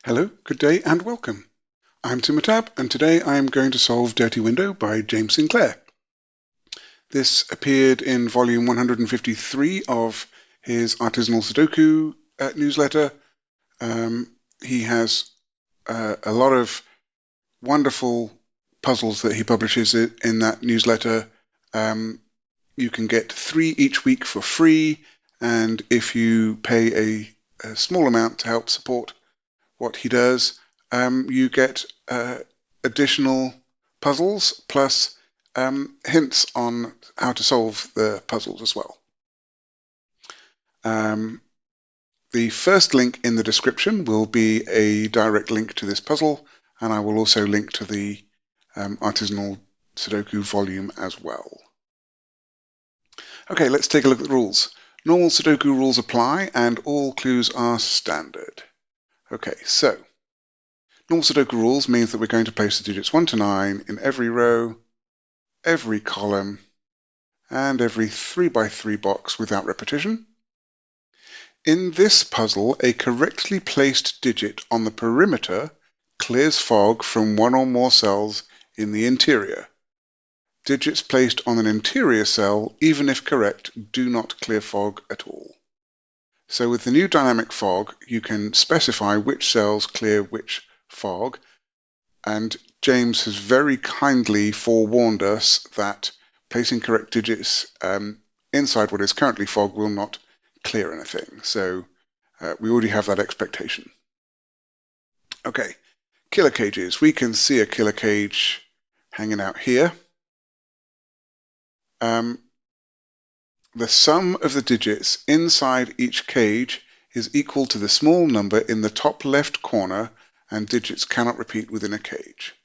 Hello, good day and welcome. I'm Timotab and today I'm going to solve Dirty Window by James Sinclair. This appeared in volume 153 of his Artisanal Sudoku newsletter. He has a lot of wonderful puzzles that he publishes in that newsletter. You can get 3 each week for free, and if you pay a small amount to help support what he does, you get additional puzzles plus hints on how to solve the puzzles as well. The first link in the description will be a direct link to this puzzle, and I will also link to the Artisanal Sudoku volume as well. Okay, let's take a look at the rules. Normal Sudoku rules apply, and all clues are standard. Okay, so normal Sudoku rules means that we're going to place the digits 1 to 9 in every row, every column, and every 3x3 box without repetition. In this puzzle, a correctly placed digit on the perimeter clears fog from one or more cells in the interior. Digits placed on an interior cell, even if correct, do not clear fog at all. So with the new dynamic fog, you can specify which cells clear which fog, and James has very kindly forewarned us that placing correct digits inside what is currently fog will not clear anything. So we already have that expectation. Okay, killer cages. We can see a killer cage hanging out here. The sum of the digits inside each cage is equal to the small number in the top left corner, and digits cannot repeat within a cage.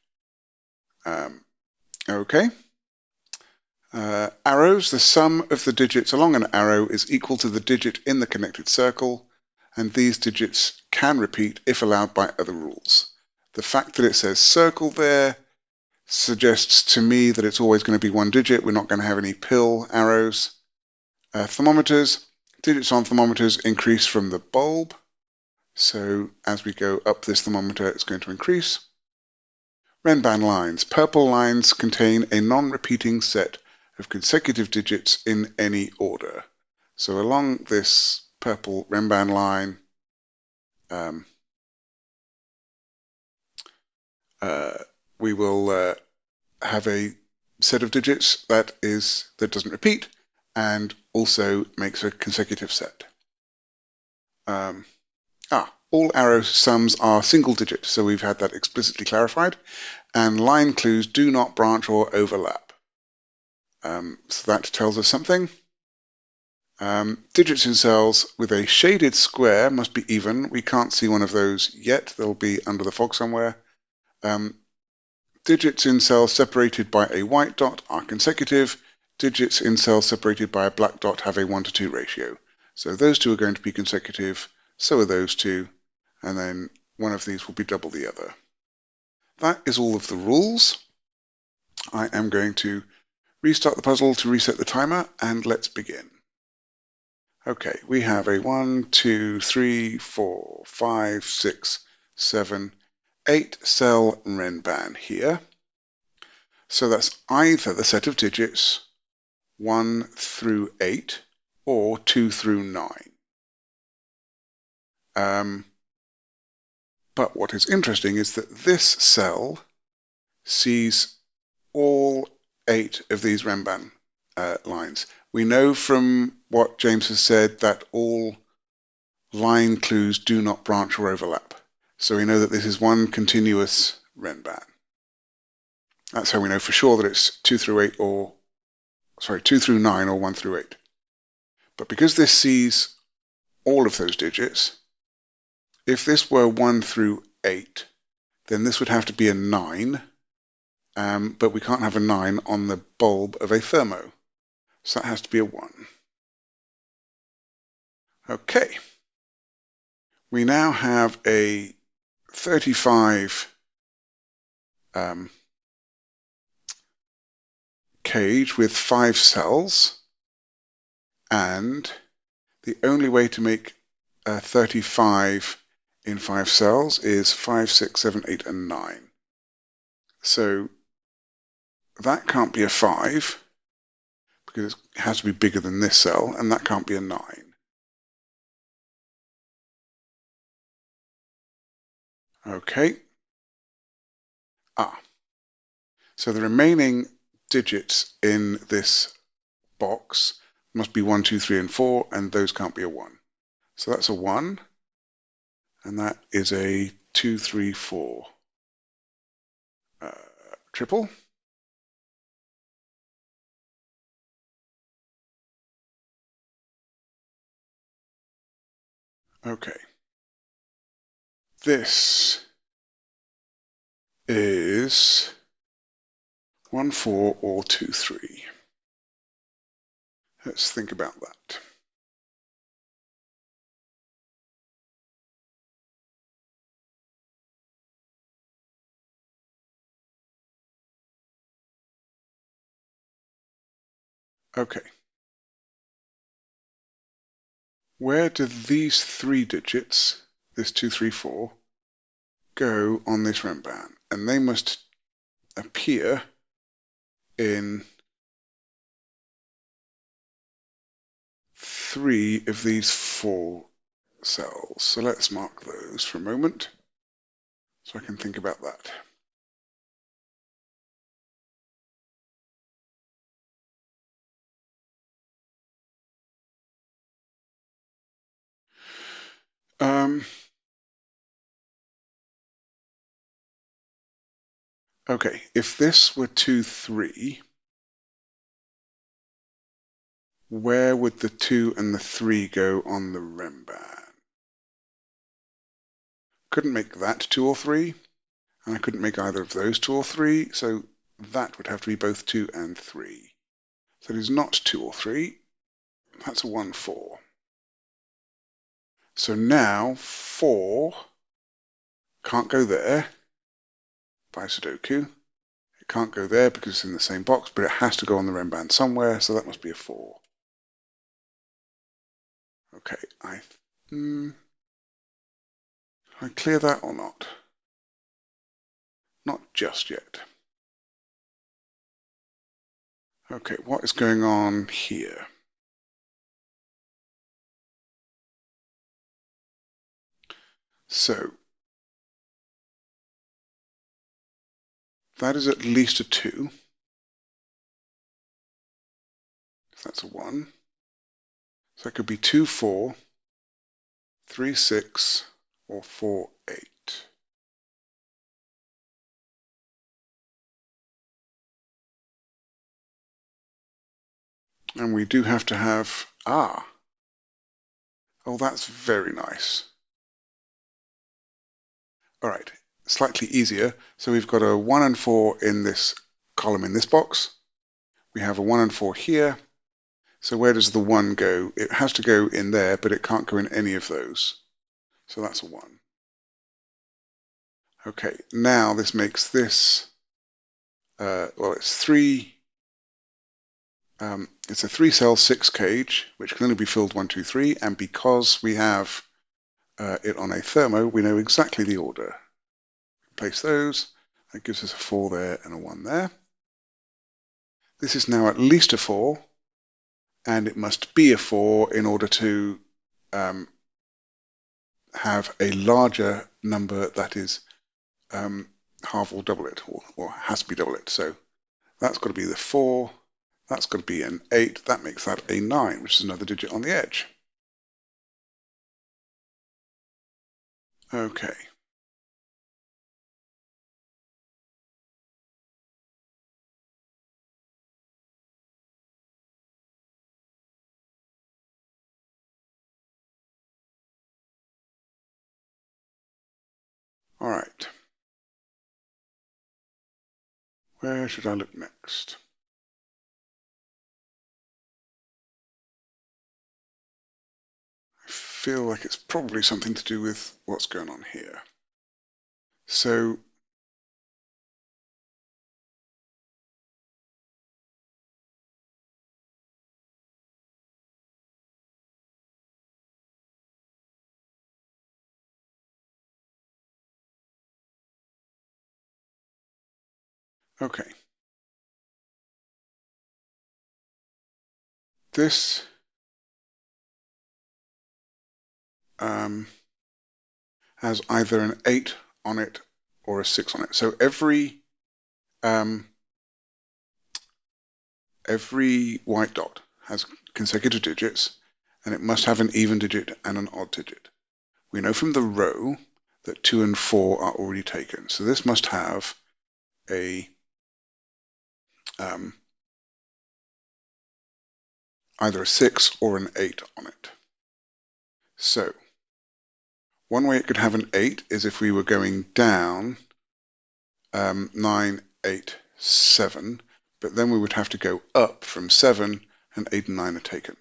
Okay. Arrows, the sum of the digits along an arrow is equal to the digit in the connected circle, and these digits can repeat if allowed by other rules. The fact that it says circle there suggests to me that it's always going to be one digit. We're not going to have any pill arrows. Thermometers, digits on thermometers increase from the bulb. So as we go up this thermometer, it's going to increase. Renban lines. Purple lines contain a non-repeating set of consecutive digits in any order. So along this purple Renban line, we will have a set of digits that doesn't repeat and also makes a consecutive set. All arrow sums are single digit, so we've had that explicitly clarified, and line clues do not branch or overlap. So that tells us something. Digits in cells with a shaded square must be even. We can't see one of those yet. They'll be under the fog somewhere. Digits in cells separated by a white dot are consecutive. Digits in cells separated by a black dot have a 1:2 ratio. So those two are going to be consecutive, so are those two, and then one of these will be double the other. That is all of the rules. I am going to restart the puzzle to reset the timer, and let's begin. Okay, we have a 1, 2, 3, 4, 5, 6, 7, 8 cell Renban here. So that's either the set of digits 1 through 8 or 2 through 9. But what is interesting is that this cell sees all 8 of these Renban lines. We know from what James has said that all line clues do not branch or overlap. So we know that this is one continuous Renban. That's how we know for sure that it's 2 through 9 or 1 through 8. But because this sees all of those digits, if this were 1 through 8, then this would have to be a 9, but we can't have a 9 on the bulb of a thermo. So that has to be a 1. Okay. We now have a 35 cage with 5 cells, and the only way to make 35 in 5 cells is 5, 6, 7, 8, and 9. So that can't be a 5 because it has to be bigger than this cell, and that can't be a 9. Okay. So the remaining digits in this box must be 1, 2, 3, and 4, and those can't be a 1. So that's a 1, and that is a 2, 3, 4 triple. Okay. This is 1, 4, or 2, 3. Let's think about that. Okay. Where do these 3 digits, this 2, 3, 4, go on this Renban? And they must appear in 3 of these 4 cells. So let's mark those for a moment so I can think about that. Okay, if this were 2, 3, where would the 2 and the 3 go on the Renban? Couldn't make that 2 or 3, and I couldn't make either of those 2 or 3, so that would have to be both 2 and 3. So it is not 2 or 3, that's a 1, 4. So now 4 can't go there by sudoku. It can't go there because it's in the same box, but it has to go on the Renban somewhere, so that must be a 4. Okay, I clear that or not? Not just yet. Okay, what is going on here? So that is at least a 2. So that's a 1. So it could be 2, 4, 3, 6, or 4, 8. And we do have to have, oh, that's very nice. All right, slightly easier. So we've got a 1 and 4 in this column in this box. We have a 1 and 4 here. So where does the 1 go? It has to go in there, but it can't go in any of those. So that's a 1. Okay, now this makes this, it's 3. It's a 3-cell 6 cage, which can only be filled 1, 2, 3. And because we have it on a thermo, we know exactly the order. Place those. That gives us a 4 there and a 1 there. This is now at least a 4, and it must be a 4 in order to have a larger number that is half or double it, or has to be double it. So that's got to be the 4. That's got to be an 8. That makes that a 9, which is another digit on the edge. Okay. All right. Where should I look next? I feel like it's probably something to do with what's going on here. So Okay. This has either an 8 on it or a 6 on it. So every white dot has consecutive digits, and it must have an even digit and an odd digit. We know from the row that 2 and 4 are already taken. So this must have a either a 6 or an 8 on it. So one way it could have an 8 is if we were going down 9, 8, 7, but then we would have to go up from 7, and 8 and 9 are taken.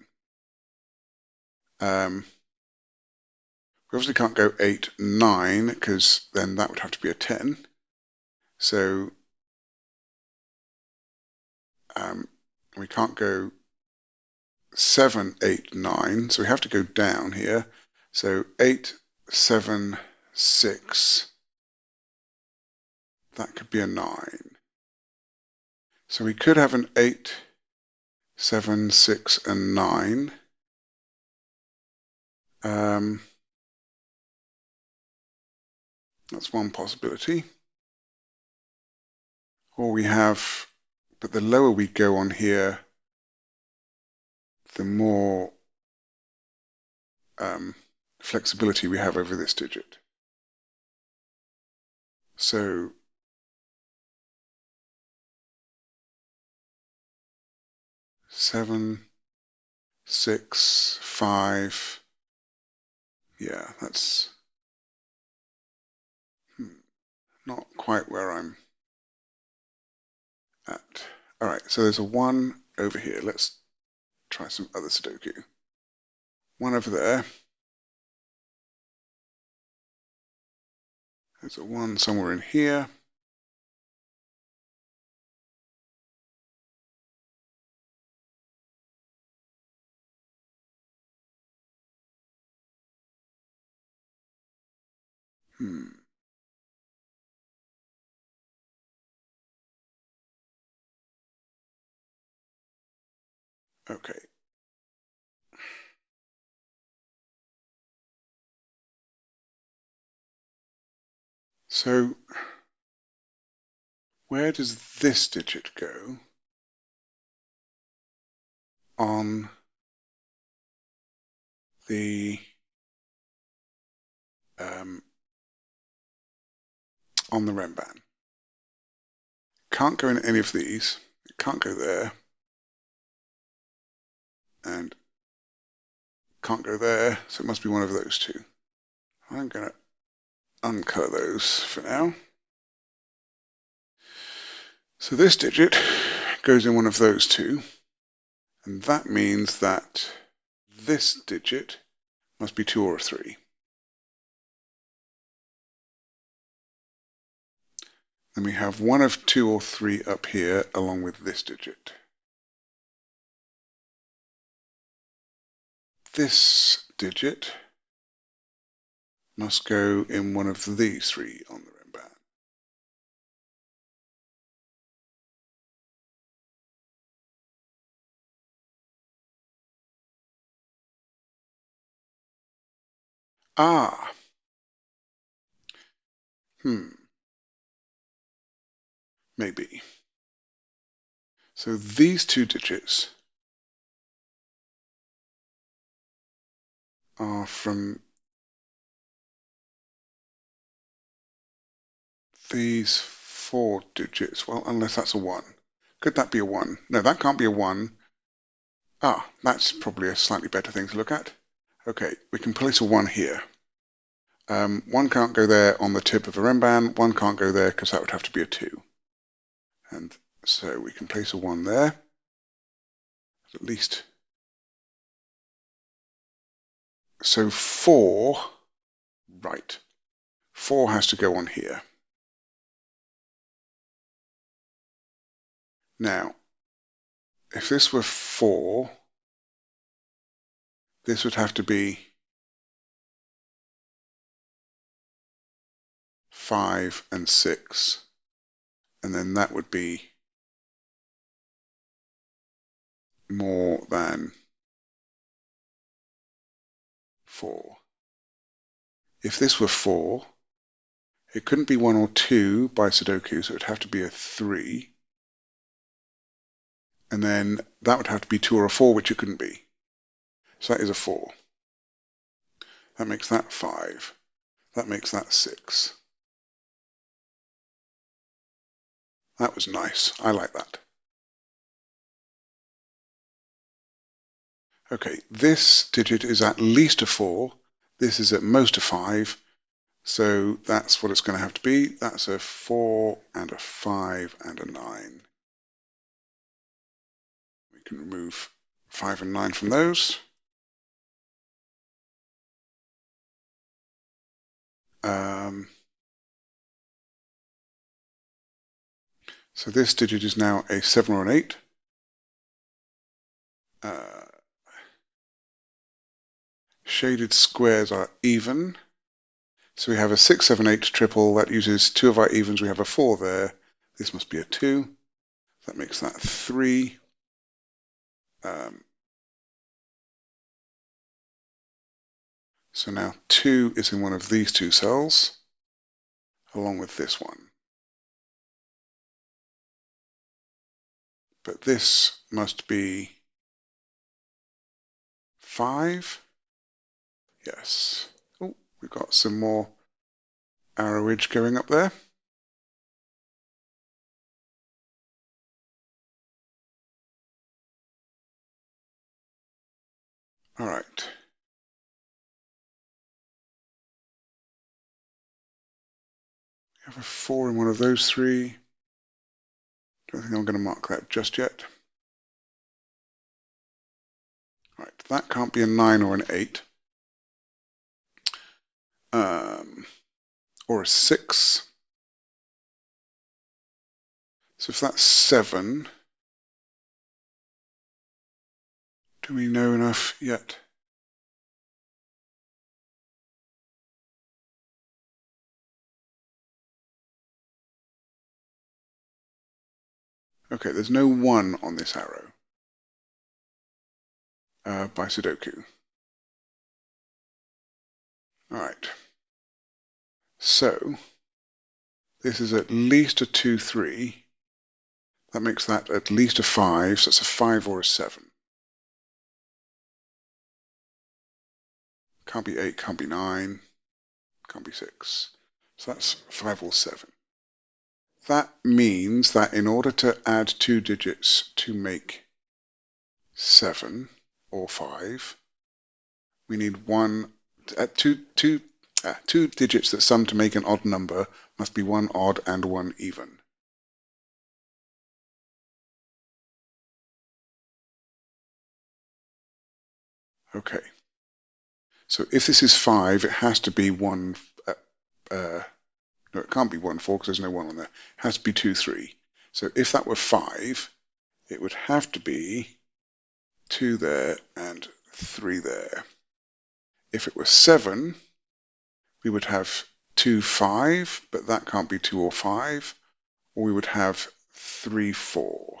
We obviously can't go 8, 9, because then that would have to be a 10. So we can't go 7, 8, 9, so we have to go down here. So 8, 7, 6, that could be a 9. So we could have an 8, 7, 6, and 9. That's one possibility. Or we have, but the lower we go on here, the more flexibility we have over this digit. So seven, 6, 5, yeah, that's not quite where I'm at. All right, so there's a 1 over here. Let's try some other Sudoku. 1 over there. There's a 1 somewhere in here. Okay. So where does this digit go on the Renban? Can't go in any of these. It can't go there. And can't go there, so it must be one of those two. I'm going to uncolor those for now. So this digit goes in one of those two, and that means that this digit must be 2 or 3. Then we have one of 2 or 3 up here along with this digit. This digit must go in one of these 3 on the Renban. Ah. Maybe. So these 2 digits are from these 4 digits. Well, unless that's a 1. Could that be a 1? No, that can't be a 1. Ah, that's probably a slightly better thing to look at. Okay, we can place a 1 here. 1 can't go there on the tip of a Renban. 1 can't go there because that would have to be a 2. And so we can place a 1 there. At least. So 4, right. 4 has to go on here. Now, if this were 4, this would have to be 5 and 6. and then that would be more than 4. If this were 4, it couldn't be 1 or 2 by sudoku, so it would have to be a 3. And then that would have to be 2 or a 4, which it couldn't be. So that is a 4. That makes that 5. That makes that 6. That was nice. I like that. Okay, this digit is at least a 4. This is at most a 5. So that's what it's going to have to be. That's a 4 and a 5 and a 9. We can remove 5 and 9 from those. So this digit is now a 7 or an 8. Shaded squares are even. So we have a 6, 7, 8 triple. That uses 2 of our evens. We have a 4 there. This must be a 2. That makes that 3. So now 2 is in one of these two cells, along with this one. But this must be 5. Yes. Oh, we've got some more arrowage going up there. All right. We have a 4 in one of those 3. Don't think I'm going to mark that just yet. All right, that can't be a 9 or an 8. Or a 6. So if that's 7, do we know enough yet? Okay, there's no 1 on this arrow by sudoku. All right. So this is at least a 2, 3. That makes that at least a 5, so it's a 5 or a 7. Can't be 8, can't be 9, can't be 6. So that's 5 or 7. That means that in order to add 2 digits to make 7 or 5, we need two digits that sum to make an odd number must be one odd and one even. Okay. So if this is 5, it has to be 1. No, it can't be 1, 4 because there's no 1 on there. It has to be 2, 3. So if that were 5, it would have to be 2 there and 3 there. If it were 7, we would have 2, 5, but that can't be 2 or 5. Or we would have 3, 4,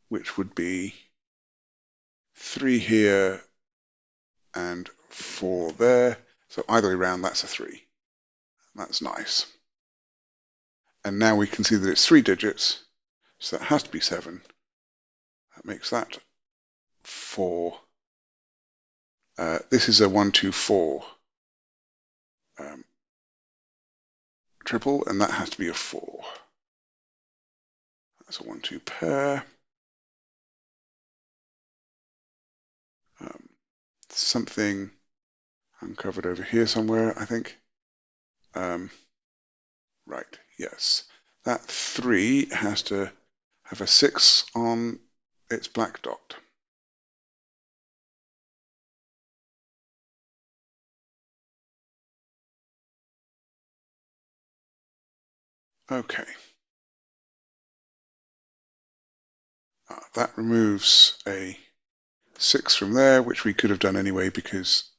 which would be 3 here and 4 there. So either way around, that's a 3. That's nice. And now we can see that it's 3 digits, so that has to be 7. That makes that 4. This is a 1, 2, 4 triple, and that has to be a 4. That's a 1, 2 pair. Something uncovered over here somewhere, I think. Right, yes. That 3 has to have a 6 on its black dot. Okay. That removes a 6 from there, which we could have done anyway, because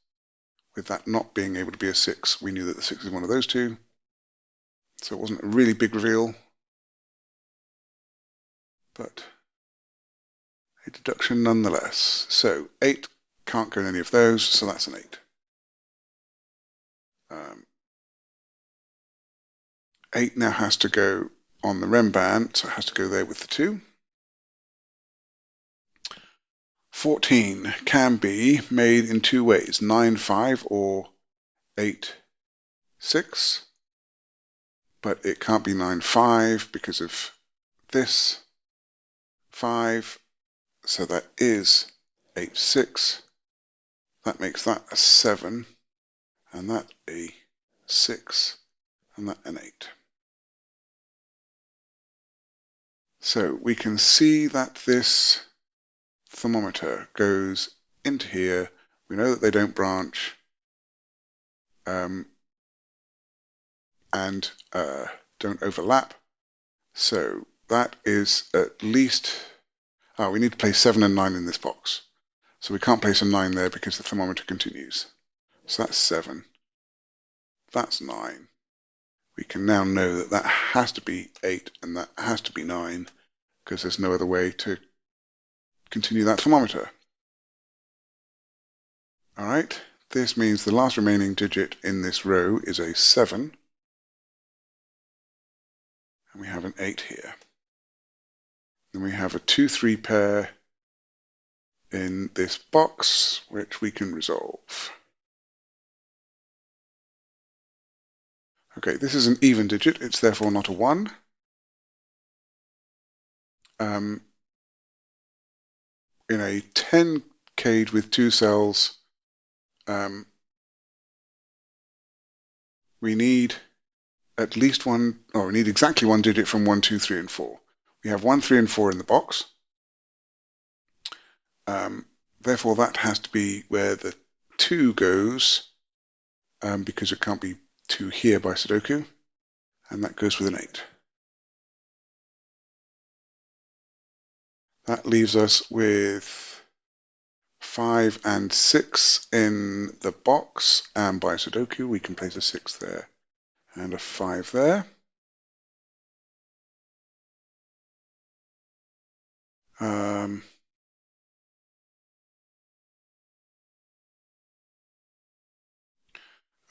with that not being able to be a 6, we knew that the 6 is one of those two. So it wasn't a really big reveal, but a deduction nonetheless. So 8 can't go in any of those, so that's an 8. 8 now has to go on the Renban, so it has to go there with the 2. 14 can be made in 2 ways, 9-5 or 8-6, but it can't be 9-5 because of this 5, so that is 8-6. That makes that a 7, and that a 6, and that an 8. So we can see that this thermometer goes into here. We know that they don't branch and don't overlap. So that is at least, we need to place 7 and 9 in this box. So we can't place a 9 there because the thermometer continues. So that's 7. That's 9. We can now know that that has to be 8 and that has to be 9 because there's no other way to continue that thermometer. All right, this means the last remaining digit in this row is a 7. And we have an 8 here. Then we have a 2-3 pair in this box, which we can resolve. Okay, this is an even digit. It's therefore not a 1. In a 10 cage with 2 cells, we need at least one, or we need exactly one digit from 1, 2, 3, and 4. We have 1, 3, and 4 in the box. Therefore, that has to be where the 2 goes, because it can't be 2 here by sudoku, and that goes with an 8. That leaves us with 5 and 6 in the box, and by sudoku we can place a 6 there and a 5 there.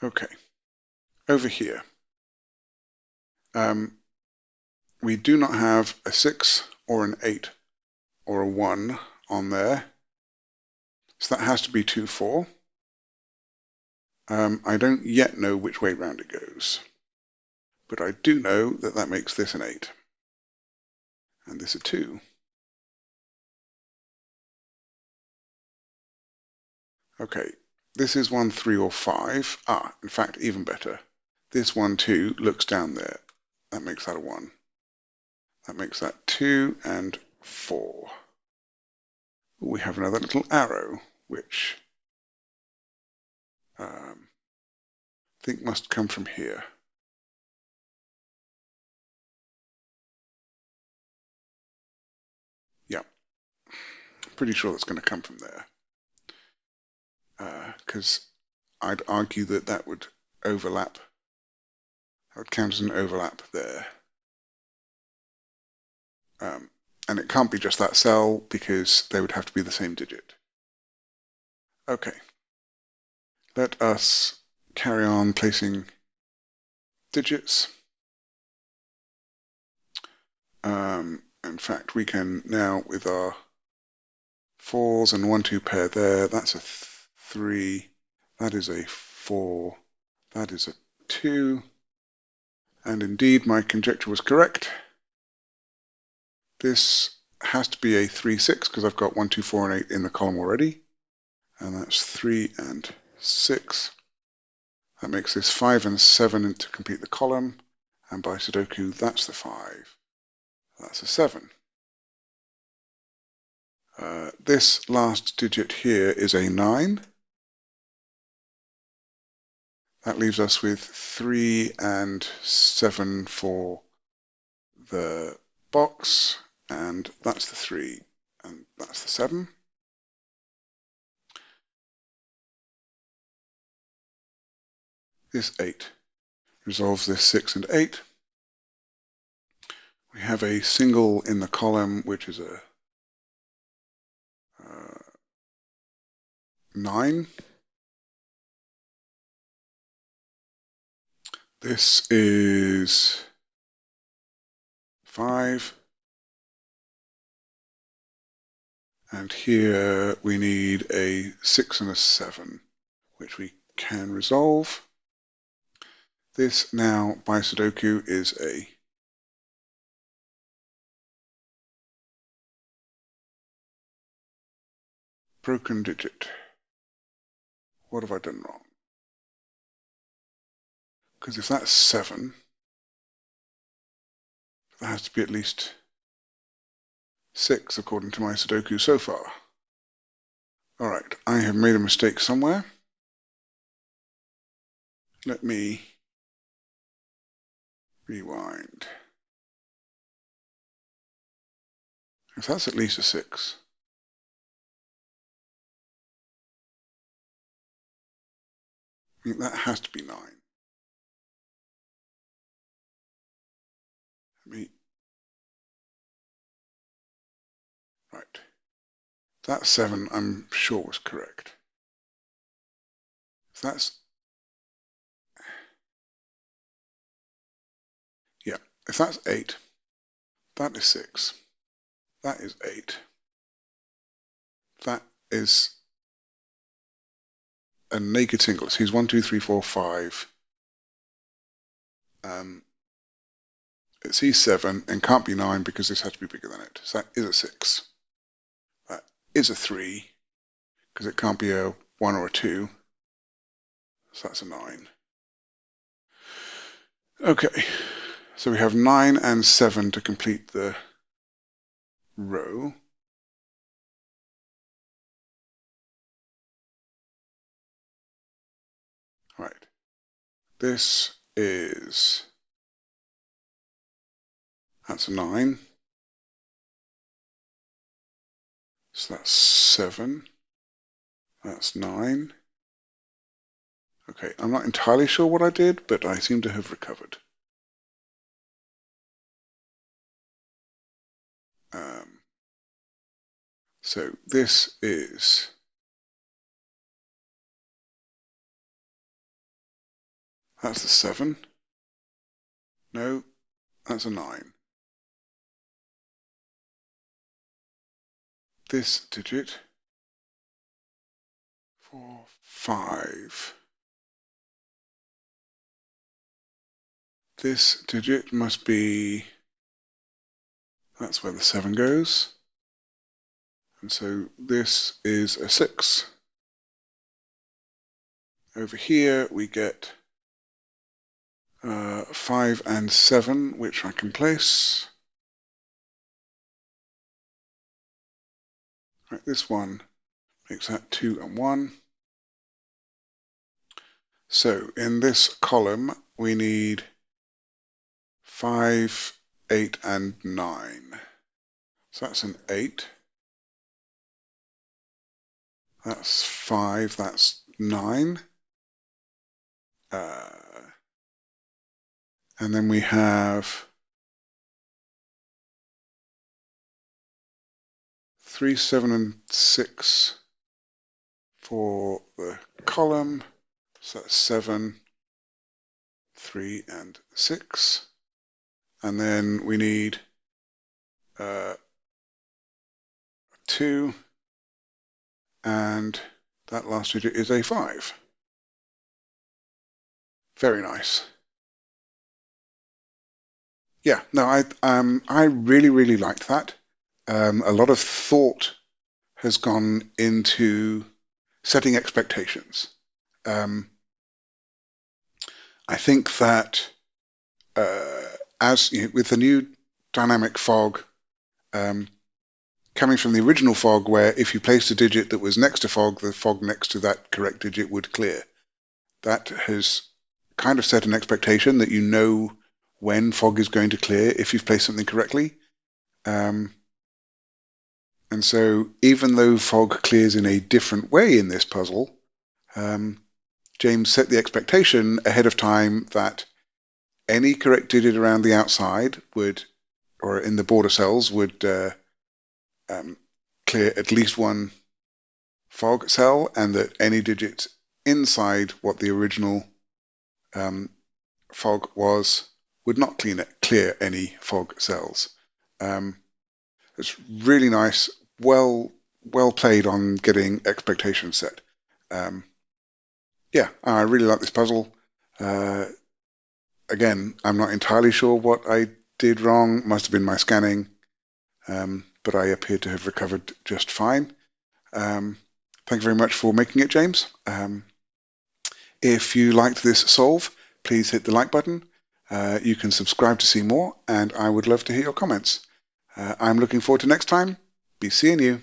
Okay, over here we do not have a 6 or an 8 or a 1 on there, so that has to be 2, 4. I don't yet know which way round it goes, but I do know that that makes this an 8 and this a 2. Okay, this is 1, 3, or 5. In fact, even better. This 1, 2 looks down there. That makes that a 1. That makes that 2 and 4. We have another little arrow, which I think must come from here. Yeah, pretty sure that's going to come from there. Because I'd argue that that would overlap. That would count as an overlap there. And it can't be just that cell because they would have to be the same digit. Okay, let us carry on placing digits. In fact, we can now, with our 4s and 1, 2 pair there, that's a 3, that is a 4, that is a 2, and indeed my conjecture was correct. This has to be a 3, 6 because I've got 1, 2, 4, and 8 in the column already, and that's 3 and 6. That makes this 5 and 7 to complete the column, and by sudoku that's the 5. That's a 7. This last digit here is a 9. That leaves us with 3 and 7 for the box, and that's the 3, and that's the 7. This 8 resolves this 6 and 8. We have a single in the column, which is a 9. This is 5. And here we need a 6 and a 7, which we can resolve. This now, by Sudoku, is a broken digit. What have I done wrong? Because if that's 7, that has to be at least 6 according to my Sudoku so far. All right, I have made a mistake somewhere. Let me rewind. If that's at least a 6, I think that has to be 9. Right. That 7, I'm sure, was correct. If that's, yeah, if that's 8, that is 6. That is 8. That is a naked single. So he's 1, 2, 3, 4, 5. It's E7 and can't be 9 because this has to be bigger than it. So that is a 6. That is a 3 because it can't be a 1 or a 2. So that's a 9. Okay, so we have 9 and 7 to complete the row. Right. This is, that's a 9. So that's 7. That's 9. Okay, I'm not entirely sure what I did, but I seem to have recovered. So this is, that's the 7. No, that's a 9. This digit, 4, 5. This digit must be, that's where the 7 goes. And so this is a 6. Over here we get 5 and 7, which I can place. Right, this one makes that 2 and 1. So in this column we need 5, 8, and 9. So that's an 8. That's 5, that's 9. And then we have 3, 7, and 6 for the column. So that's 7, 3, and 6. And then we need 2, and that last digit is a 5. Very nice. Yeah, no, I really liked that. A lot of thought has gone into setting expectations. I think that as you know, with the new dynamic fog, coming from the original fog, where if you placed a digit that was next to fog, the fog next to that correct digit would clear. That has kind of set an expectation that you know when fog is going to clear if you've placed something correctly. And so even though fog clears in a different way in this puzzle, James set the expectation ahead of time that any correct digit around the outside would or in the border cells would clear at least one fog cell, and that any digit inside what the original fog was would not clear any fog cells. It's really nice, well played on getting expectations set. Yeah, I really like this puzzle. Again, I'm not entirely sure what I did wrong. Must have been my scanning, but I appear to have recovered just fine. Thank you very much for making it, James. If you liked this solve, please hit the like button. You can subscribe to see more, and I would love to hear your comments. I'm looking forward to next time. Be seeing you.